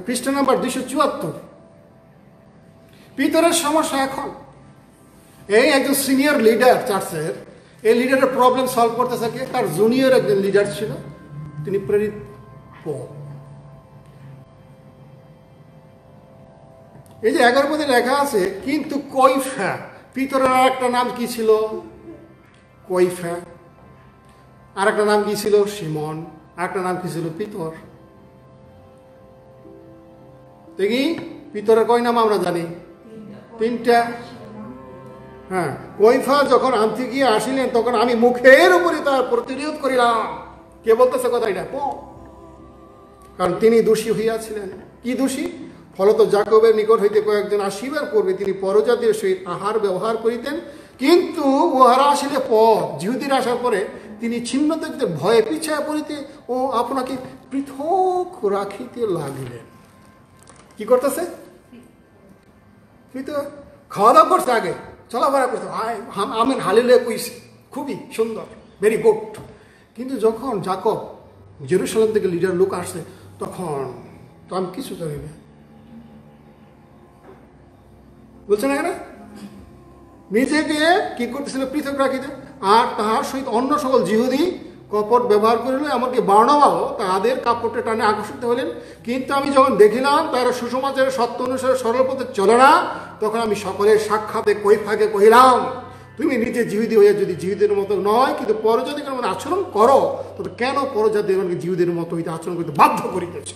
পৃষ্ঠা নাম্বার 274, পিতরের সমস্যা এখন এই একজন সিনিয়র লিডার চার্চের, এই লিডারের প্রবলেম সলভ করতে থাকে। তার জুনিয়র একজন লিডার ছিল, তিনি প্রেরিত পল। এই যে 11 পদে লেখা আছে, কিন্তু কৈফা, পিতরের আর একটা নাম কি ছিল? কৈফা। আর একটা নাম কি ছিল? সিমন। আর একটা নাম কি ছিল? পিতর। দেখি পিতরের কয় নাম আমরা জানি? 3টা। হ্যাঁ, কৈফা যখন আন্তিকিয়া আসিলেন, তখন আমি মুখের উপরে তার প্রতিরোধ করিলাম। কে বলতেছে কথা এটা? কারণ তিনি দোষী হইয়াছিলেন। কি দোষী? ফলত যাকবের নিকট হইতে কয়েকজন আসিবার পূর্বে তিনি পরজাতির সহিত আহার ব্যবহার করিতেন, কিন্তু উহারা আসিলে পর, জিহুদিরা আসার পরে তিনি ছিন্নতাদের ভয়ে পিছায় পড়িতে ও আপনাকে পৃথক রাখিতে লাগিলেন। কি করতেছে? খাওয়া দাওয়া করছে, আগে চলাফেরা করছে, আমেন হালিলে কইছে, খুবই সুন্দর, ভেরি গুড। কিন্তু যখন যাকব জেরুসালেম থেকে লিডার লোক আসছে, তখন তো আমি কিছু জানি না, বলছে না এখানে? নিজেকে কি করতেছিল? পৃথক রাখিতে। আর তাহার সহিত অন্য সকল জিহুদি কপট ব্যবহার করিল, এমনকি বার্নাবাও তাহাদের কাপড়ে টানে আকর্ষিত হলেন। কিন্তু আমি যখন দেখিলাম তারা সুসমাচারের সত্য অনুসারে সরল পথে চলে না, তখন আমি সকলের সাক্ষাতে কৈফাকে কহিলাম, তুমি নিজে জিহুদি হইয়া যদি জিহুদের মতো নয়, কিন্তু পরজাতিদের মতো আচরণ করো, তবে কেন পরজাতিকে জিহুদের মতো হইতে আচরণ করতে বাধ্য করিতেছ?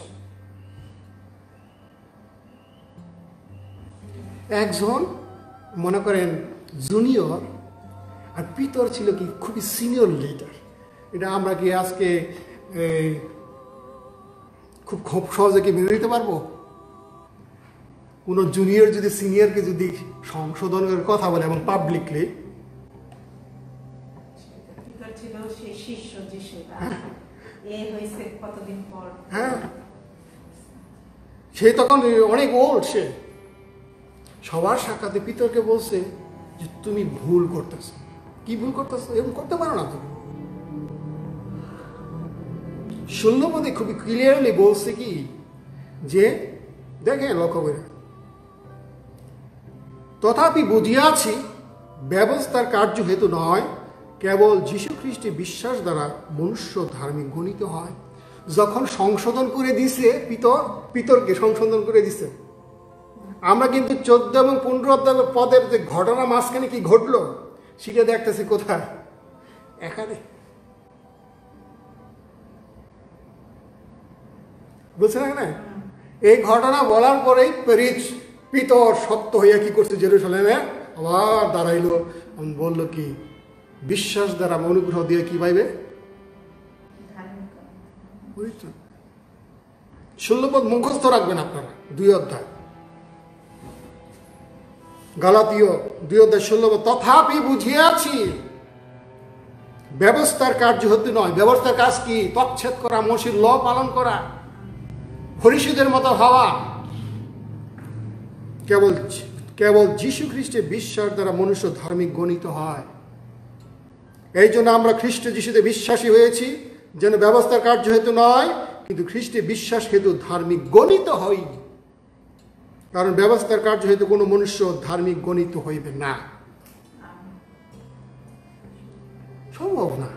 একজন মনে করেন জুনিয়র, আর পিতর ছিল কি খুবই সিনিয়র লিডার। এটা আমরা কি আজকে খুব সহজে কি মেনে নিতে পারবো? কোনো জুনিয়র যদি সিনিয়রকে যদি সংশোধনের কথা বলে এবং পাবলিকলি, হ্যাঁ, সে তখন অনেক ওল্ড, সে সবার সাক্ষাতে পিতরকে বলছে যে তুমি ভুল করতেছ। কি ভুল করতেছ? এরকম করতে পারো না তুমি। 16 পদে খুবই ক্লিয়ারলি বলছে কি, যে দেখেন লক্ষ্য করে, তথাপি বুঝিয়াছি ব্যবস্থার কার্য হেতু নয়, কেবল যীশু খ্রিস্টে বিশ্বাস দ্বারা মনুষ্য ধার্মিক গণিত হয়। যখন সংশোধন করে দিছে পিতরকে সংশোধন করে দিছে, আমরা কিন্তু 14 এবং 15 পদের যে ঘটনা মাঝখানে কি ঘটলো সেটা দেখতেছি কোথায়? এখানে। বুঝছেন না? এই ঘটনা বলার পরেই পিতর সত্য হইয়া কি করছে? জেরুসালেমে আবার দাঁড়াইলো, বলল কি, বিশ্বাস দ্বারা অনুগ্রহ দিয়ে কি পাইবে? 16 পদ মুখস্থ রাখবেন আপনারা, 2 অধ্যায়, গালাতীয় 2 অধ্যায় 16 পদ। তথাপি বুঝিয়াছি ব্যবস্থার কার্য হতে নয়। ব্যবস্থার কাজ কি? তচ্ছেদ করা, মসির ল পালন করা, ফরিসীদের মতো হওয়া। কেবল যীশু খ্রিস্টে বিশ্বাস দ্বারা মনুষ্য ধার্মিক গণিত হয়। এই জন্য আমরা খ্রিস্ট যীশুতে বিশ্বাসী হয়েছি, যেন ব্যবস্থার কার্য হেতু নয়, কিন্তু খ্রিস্টে বিশ্বাস হেতু ধার্মিক গণিত হই। কারণ ব্যবস্থার কার্য হেতু কোনো মনুষ্য ধার্মিক গণিত হইবে না, সম্ভব না।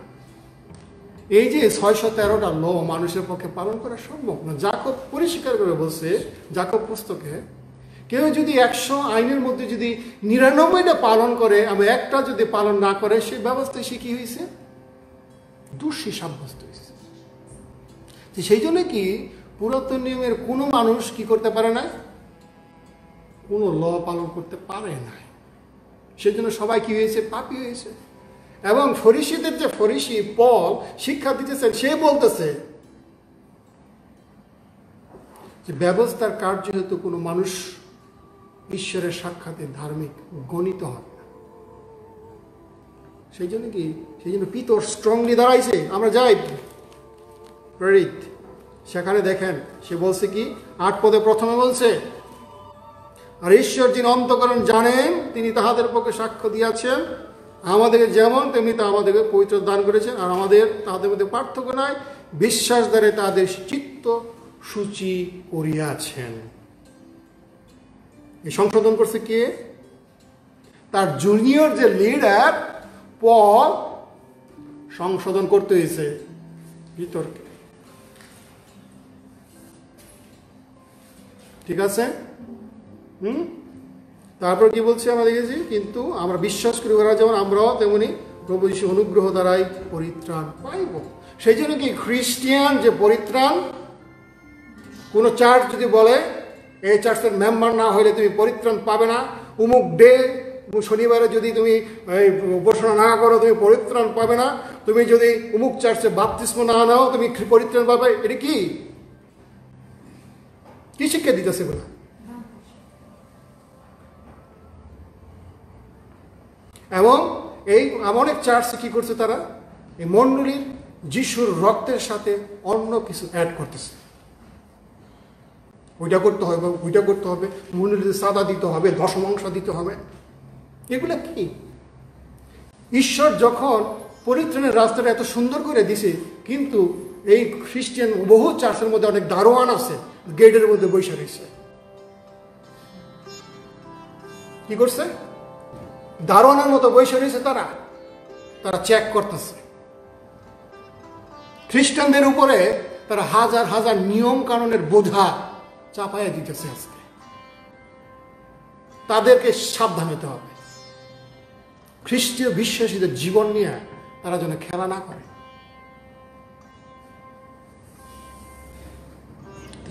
এই যে 613টা ল মানুষের পক্ষে পালন করা সম্ভব না। যাকব পরিষ্কার করে বলছে, যাকব পুস্তকে, কেউ যদি 100 আইনের মধ্যে যদি 99টা পালন করে এবং একটা যদি পালন না করে, সে ব্যবস্থায় সে কি হয়েছে? দোষী সাব্যস্ত হয়েছে। সেই জন্য কি পুরাতন নিয়মের কোনো মানুষ কি করতে পারে না, কোনো ল পালন করতে পারে না। সেজন্য সবাই কি হয়েছে, পাপী হয়েছে। এবং ফরিসীদের যে ফরিসি পল শিক্ষা দিতেছেন, সে বলতেছে যে ব্যবস্থার কার্য হেতু কোনো মানুষ ঈশ্বরের সাক্ষাতে ধার্মিক গণিত হবে না। সেই জন্য পিতর স্ট্রংলি দাঁড়াইছে। আমরা যাই প্রেরিত, সেখানে দেখেন সে বলছে কি, 8 পদে প্রথমে বলছে, আর ঈশ্বর যিনি অন্তঃকরণ জানেন, তিনি তাহাদের পক্ষে সাক্ষ্য দিয়াছেন, আমাদেরকে যেমন তেমনি তা আমাদেরকে পবিত্র দান করেছেন, আর আমাদের তাদের মধ্যে পার্থক্য নাই, বিশ্বাস দ্বারা তাদের চিত্ত সূচি করিয়াছেন। এই সংশোধন করছে কে? তার জুনিয়র যে লিডার পল সংশোধন করতে হয়েছে ভিতরকে। ঠিক আছে? তারপর কি বলছে আমরা দেখেছি, কিন্তু আমরা বিশ্বাস করি ওরা যেমন আমরাও তেমনি প্রভু যীশু অনুগ্রহ দ্বারাই পরিত্রাণ পাইব। সেই জন্য কি খ্রিস্টিয়ান যে পরিত্রাণ, কোন চার্চ যদি বলে এই চার্চের মেম্বার না হলে তুমি পরিত্রাণ পাবে না, অমুক ডে শনিবারে যদি তুমি উপাসনা না করো তুমি পরিত্রাণ পাবে না, তুমি যদি অমুক চার্চে বাপ্তিস্ম না নাও তুমি পরিত্রাণ পাবে, এটা কি শিক্ষা দিতেছে বলে? এবং এই অনেক চার্চে কি করছে, তারা এই মণ্ডলীর যিশুর রক্তের সাথে অন্য কিছু অ্যাড করতেছে। ওইটা করতে হবে, ওইটা করতে হবে, মণ্ডলীতে সাদা দিতে হবে, দশমাংশ দিতে হবে। এগুলা কি? ঈশ্বর যখন পরিত্রাণের রাস্তাটা এত সুন্দর করে দিছে, কিন্তু এই খ্রিস্টান বহু চার্চের মধ্যে অনেক দারোয়ান আছে, গেটের মধ্যে বসে রয়েছে। কি করছে? দারোয়ানের মতো বসে রয়েছে, তারা চেক করতেছে। খ্রিস্টানদের উপরে তারা হাজার হাজার নিয়ম কানুনের বোঝা চাপাইয়া দিতেছে। আজকে তাদেরকে সাবধান হতে হবে, খ্রিস্টীয় বিশ্বাসীদের জীবন নিয়ে তারা যেন খেলা না করে।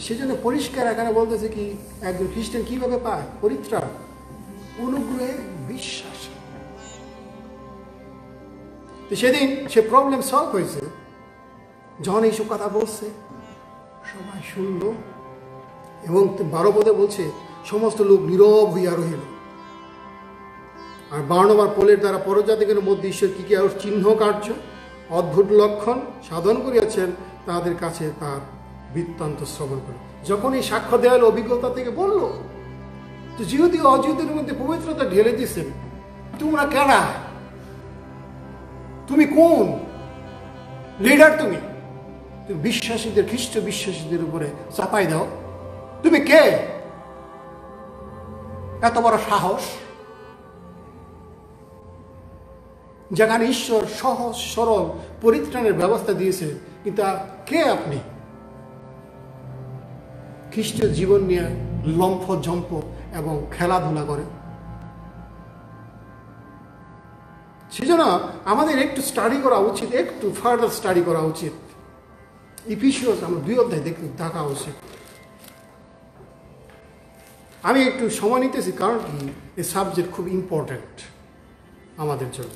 সেজন্য পরিষ্কার এখানে বলতেছে কি, একজন খ্রিস্টান কিভাবে পায় পরিত্রাণ? অনুগ্রহে বিশ্বাস। সেদিন সে প্রবলেম সলভ হয়েছে যখন এইসব কথা বলছে, সবাই শুনল। এবং 12 পদে বলছে সমস্ত লোক নীরব হইয়া রহিল। আর বারণবার পোলের দ্বারা পরজাতিদের মধ্যে ঈশ্বর কি কি আর চিহ্ন কার্য অদ্ভুত লক্ষণ সাধন করিয়াছেন, তাদের কাছে তার বৃত্তান্ত শ্রবণ করে। যখন এই সাক্ষ্য দেওয়ার অভিজ্ঞতা থেকে বলল, তো জিহুদি অজিহুদের মধ্যে পবিত্রতা ঢেলে দিয়েছেন, তোমরা কেনা, তুমি কোন লিডার? তুমি বিশ্বাসীদের, খ্রিস্ট বিশ্বাসীদের উপরে চাপাই দাও। তুমি কে? এত বড় সাহস, যেখানে ঈশ্বর সহজ সরল পরিত্রাণের ব্যবস্থা দিয়েছে, কিন্তু কে আপনি? খ্রিস্টীয় জীবন নিয়ে লম্ফ ঝম্প এবং খেলাধুলা করে। সেজন্য আমাদের একটু স্টাডি করা উচিত, একটু ফার্দার স্টাডি করা উচিত। ইফিসিয়াস আমরা 2 অধ্যায় দেখা উচিত। আমি একটু সময় নিতেছি, কারণ কি এই সাবজেক্ট খুব ইম্পর্টেন্ট আমাদের জন্য।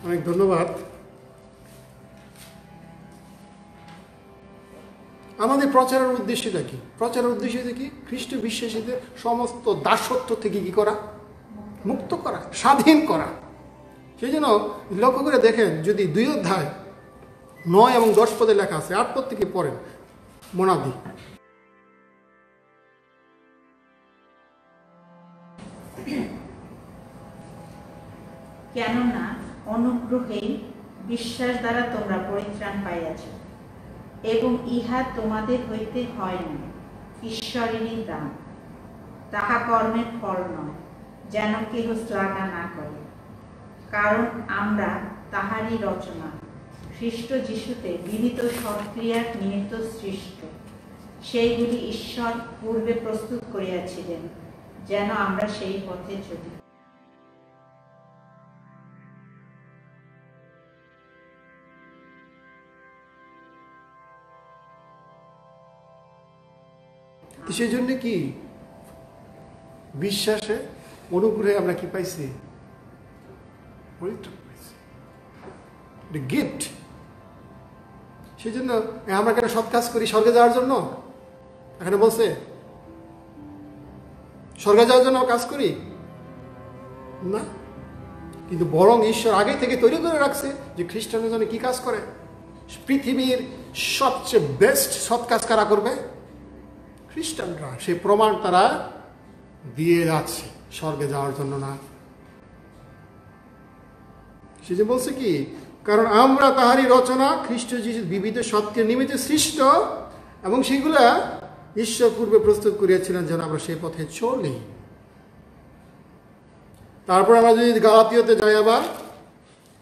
অনেক ধন্যবাদ। আমাদের প্রচারের উদ্দেশ্যটা কি? প্রচারের উদ্দেশ্য কি? খ্রিস্ট বিশ্বাসীদের সমস্ত দাসত্ব থেকে কি করা? মুক্ত করা, স্বাধীন করা। সেই জন্য লক্ষ্য করে দেখেন, যদি 2 অধ্যায় 9 এবং 10 পদে লেখা আছে, 8 পদ থেকে পড়েন মোনাদি। কেননা অনুগ্রহেই বিশ্বাস দ্বারা তোমরা পরিত্রাণ পাইয়াছ, এবং ইহা তোমাদের হইতে হয় না, ঈশ্বরেরই দান, তাহা কর্মের ফল নয়, যেন কেহ শ্লাঘা না করে। কারণ আমরা তাহারই রচনা, খ্রিস্ট যিশুতে বিহিত সৎক্রিয়ার নিমিত্ত সৃষ্ট। সেইগুলি ঈশ্বর পূর্বে প্রস্তুত করিয়াছিলেন, যেন আমরা সেই পথে চলি। সেই জন্য কি বিশ্বাসে অনুগ্রহে আমরা কি পাইছি? পরিত্রাণ পাইছি, গিফট। সেই জন্য আমরা কেন সৎ কাজ করি? স্বর্গে যাওয়ার জন্য? এখানে বলছে স্বর্গে যাওয়ার জন্য কাজ করি না, কিন্তু বরং ঈশ্বর আগে থেকে তৈরি করে রাখছে যে খ্রিস্টানদের জন্য কি কাজ করে। পৃথিবীর সবচেয়ে বেস্ট সৎ কাজ কারা করবে? খ্রিস্টানরা। সেই প্রমাণ তারা দিয়ে যাচ্ছে, স্বর্গে যাওয়ার জন্য না। সে যে বলছে কি, কারণ আমরা তাহারই রচনা, খ্রিস্ট যিশু বিবিধ সত্যের নিমিত্তে সৃষ্ট, এবং সেগুলা ঈশ্বর পূর্বে প্রস্তুত করিয়াছিলেন যেন আমরা সেই পথে চলি। তারপর আমরা যদি গালাতীয়তে যাই, আবার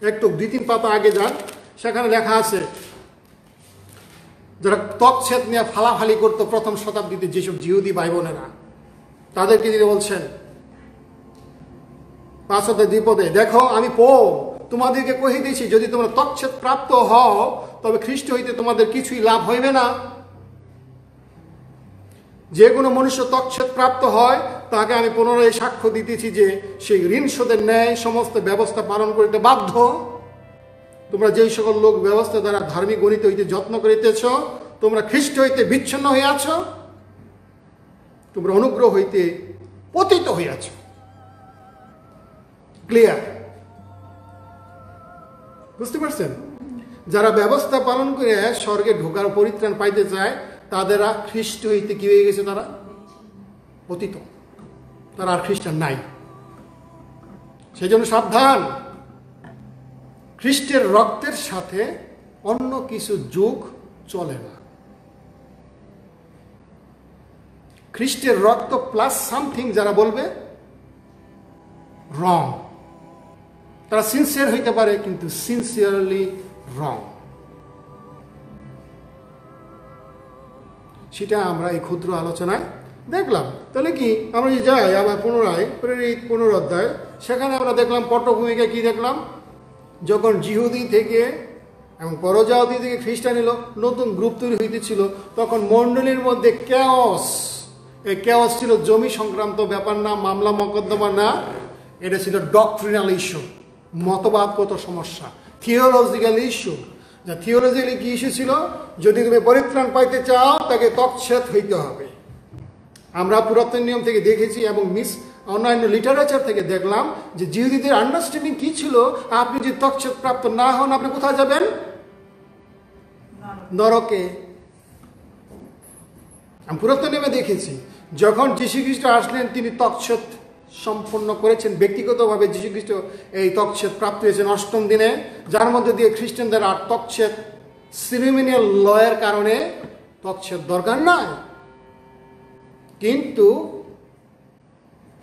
একটু 2-3 পাতা আগে যান, সেখানে লেখা আছে যারা তকছেদ নিয়ে ফালাফালি করতো প্রথম শতাব্দীতে যেসব জিহুদি ভাই বোনেরা, তাদেরকে তিনি বলছেন 5 পদে, দেখো আমি তোমাদেরকে কহি দিয়েছি, যদি তোমরা তকছেদ প্রাপ্ত হও তবে খ্রিস্ট হইতে তোমাদের কিছুই লাভ হইবে না। যে কোনো মনুষ্য তকছেদ প্রাপ্ত হয় তাকে আমি পুনরায় সাক্ষ্য দিতেছি যে সেই ঋণ শোধের ন্যায় সমস্ত ব্যবস্থা পালন করিতে বাধ্য। তোমরা যেই সকল লোক ব্যবস্থা দ্বারা ধার্মিক গণিত হইতে যত্ন করিতেছ, তোমরা খ্রিস্ট হইতে বিচ্ছিন্ন হইয়াছ, তোমরা অনুগ্রহ হইতে পতিত হইয়াছ। ক্লিয়ার? বুঝতে পারছেন? যারা ব্যবস্থা পালন করে স্বর্গে ঢোকার পরিত্রাণ পাইতে চায়, তাদেরা খ্রিস্ট হইতে কি হয়ে গেছে? তারা পতিত, তারা আর খ্রিস্টান নাই। সেই জন্য সাবধান, খ্রিস্টের রক্তের সাথে অন্য কিছু যোগ চলে না। খ্রিস্টের রক্ত প্লাস সামথিং যারা বলবে, রং। তারা সিনসিয়ার হইতে পারে, কিন্তু সিনসিয়ারলি রং। সেটা আমরা এই ক্ষুদ্র আলোচনায় দেখলাম। তাহলে কি আমরা যে যাই আবার পুনরায় প্রেরিত 15 অধ্যায়, সেখানে আমরা দেখলাম পটভূমিকা কি দেখলাম? যখন জিহুদি থেকে এবং পরজাতি থেকে খ্রিস্টান এলো, নতুন গ্রুপ তৈরি হইতেছিল, তখন মণ্ডলীর মধ্যে ক্যাওস। এই ক্যাওস ছিল জমি সংক্রান্ত ব্যাপার না, মামলা মকদ্দমা না, এটা ছিল ডক্ট্রিনাল ইস্যু, মতবাদগত সমস্যা, থিওলজিক্যাল ইস্যু। যা থিওলজিক্যালি কি ইস্যু ছিল? যদি তুমি পরিত্রাণ পাইতে চাও তাকে তকছেদ হইতে হবে। আমরা পুরাতন নিয়ম থেকে দেখেছি এবং অন্যান্য লিটারেচার থেকে দেখলাম যে জিহুদীদের আন্ডারস্ট্যান্ডিং কি ছিল, আপনি যদি তকছেদ প্রাপ্ত না হন আপনি কোথায় যাবেন? নরকে। আমি পুরাতন নিয়মে দেখেছি যখন যীশু খ্রিস্ট আসলেন তিনি তকছেদ সম্পন্ন করেছেন ব্যক্তিগতভাবে। যীশু খ্রিস্ট এই তকছেদ প্রাপ্ত হয়েছেন 8ম দিনে, যার মধ্যে দিয়ে খ্রিস্টানদের আর তকছেদ সিরিমিনিয়াল লয়ের কারণে তকছেদ দরকার নাই। কিন্তু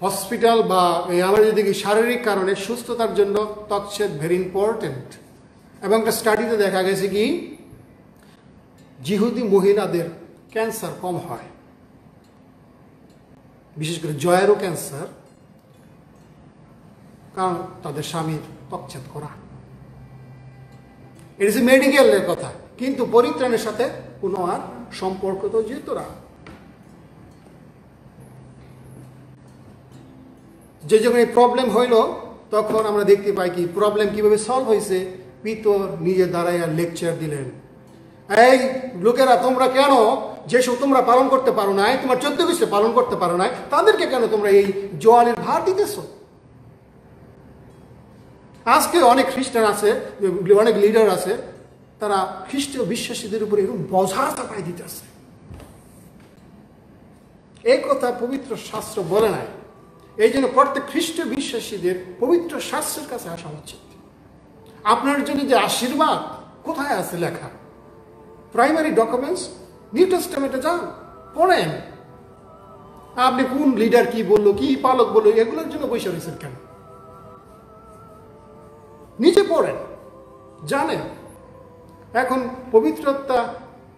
হসপিটাল বা আমরা যদি শারীরিক কারণে সুস্থতার জন্য তকছেদ ভেরি ইম্পর্টেন্ট। এবং একটা স্টাডিতে দেখা গেছে কি জিহুদি মহিলাদের ক্যান্সার কম হয়, বিশেষ করে জয়েরও ক্যান্সার, কারণ তাদের স্বামীর তকছেদ করা। এটা হচ্ছে মেডিকেলের কথা, কিন্তু পরিত্রাণের সাথে কোনো আর সম্পর্ক তো যেত না। যে যখন এই প্রবলেম হইল তখন আমরা দেখতে পাই কি প্রবলেম কিভাবে সলভ হয়েছে। পিতর নিজে দাঁড়াইয়া লেকচার দিলেন, এই লোকেরা তোমরা কেন যেসব তোমরা পালন করতে পারো নাই, তোমার 14 খ্রিস্টে পালন করতে পারো নাই, তাদেরকে কেন তোমরা এই জোয়ালের ভার দিতেছ? আজকে অনেক খ্রিস্টান আছে, অনেক লিডার আছে, তারা খ্রিস্টীয় বিশ্বাসীদের উপরে এরকম বোঝা চাপাই দিতেছে। এই কথা পবিত্র শাস্ত্র বলে নাই। এই জন্য প্রত্যেক খ্রিস্টীয় বিশ্বাসীদের পবিত্র শাস্ত্রের কাছে আসা উচিত। আপনার জন্য যে আশীর্বাদ কোথায় আছে লেখা? প্রাইমারি ডকুমেন্টস নিউ টেস্টামেন্টে যান, পড়েন। আপনি কোন লিডার কি বললো, কি পালক বললো, এগুলোর জন্য বসে রয়েছেন কেন? নিজে পড়েন, জানেন। এখন পবিত্রতা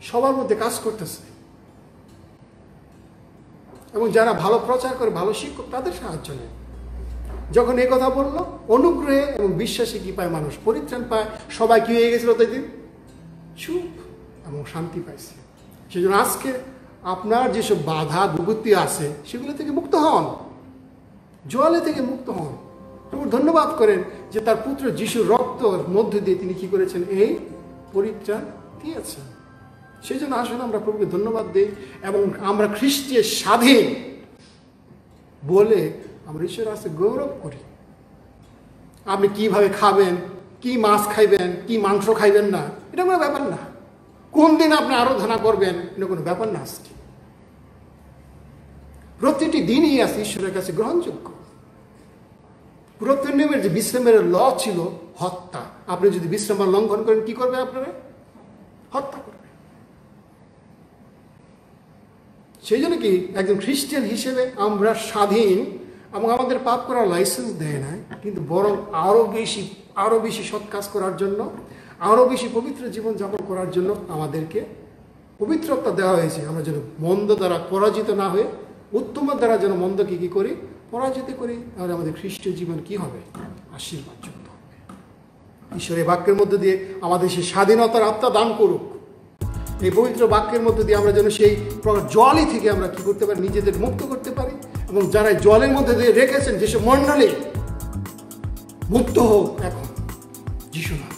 সবার মধ্যে কাজ করতেছে, এবং যারা ভালো প্রচার করে, ভালো শিক্ষক, তাদের সাহায্য নেয়। যখন এই কথা বললো, অনুগ্রহে এবং বিশ্বাসে কি পায় মানুষ? পরিত্রাণ পায়। সবাই কি হয়ে গেছিল তাই দিন? চুপ এবং শান্তি পাইছে। সেই জন্য আজকে আপনার যেসব বাধা বিপত্তি আছে সেগুলো থেকে মুক্ত হন, জলে থেকে মুক্ত হন। প্রভু ধন্যবাদ করেন যে তার পুত্র যিশুর রক্তর মধ্য দিয়ে তিনি কি করেছেন, এই পরিত্রাণ দিয়েছেন। সেই জন্য আসলে আমরা প্রভুকে ধন্যবাদ দিই এবং আমরা খ্রিস্টীয় স্বাধীন বলে আমরা ঈশ্বরের কাছে গৌরব করি। আপনি কিভাবে খাবেন, কি মাছ খাইবেন, কি মাংস খাইবেন না, এটা কোনো ব্যাপার না। কোন দিন আপনি আরাধনা করবেন, এটা কোনো ব্যাপার না। আজকে প্রতিটি দিনই আছে ঈশ্বরের কাছে গ্রহণযোগ্য। পুরাতন নিয়মের যে বিশ্রামের ল ছিল হত্যা, আপনি যদি বিশ্রাম লঙ্ঘন করেন কি করবে, আপনারা হত্যা করবে। সেই জন্য কি একজন খ্রিস্টান হিসেবে আমরা স্বাধীন এবং আমাদের পাপ করার লাইসেন্স দেয় না, কিন্তু বরং আরো বেশি সৎ কাজ করার জন্য, আরো বেশি পবিত্র জীবন যাপন করার জন্য আমাদেরকে পবিত্রতা দেওয়া হয়েছে। আমরা যেন মন্দ দ্বারা পরাজিত না হয়ে উত্তমের দ্বারা যেন মন্দকে কি করি, পরাজিত করি। তাহলে আমাদের খ্রিস্টীয় জীবন কি হবে, আশীর্বাদযুক্ত হবে। ঈশ্বরের বাক্যের মধ্যে দিয়ে আমাদের সেই স্বাধীনতার আত্মা দান করুক। এই পবিত্র বাক্যের মধ্যে দিয়ে আমরা যেন সেই জলই থেকে আমরা কি করতে পারি, নিজেদের মুক্ত করতে পারি। এবং যারা জলের মধ্যে দিয়ে রেখেছেন যেসব মণ্ডলী, মুক্ত হোক এখন যিশু নামে।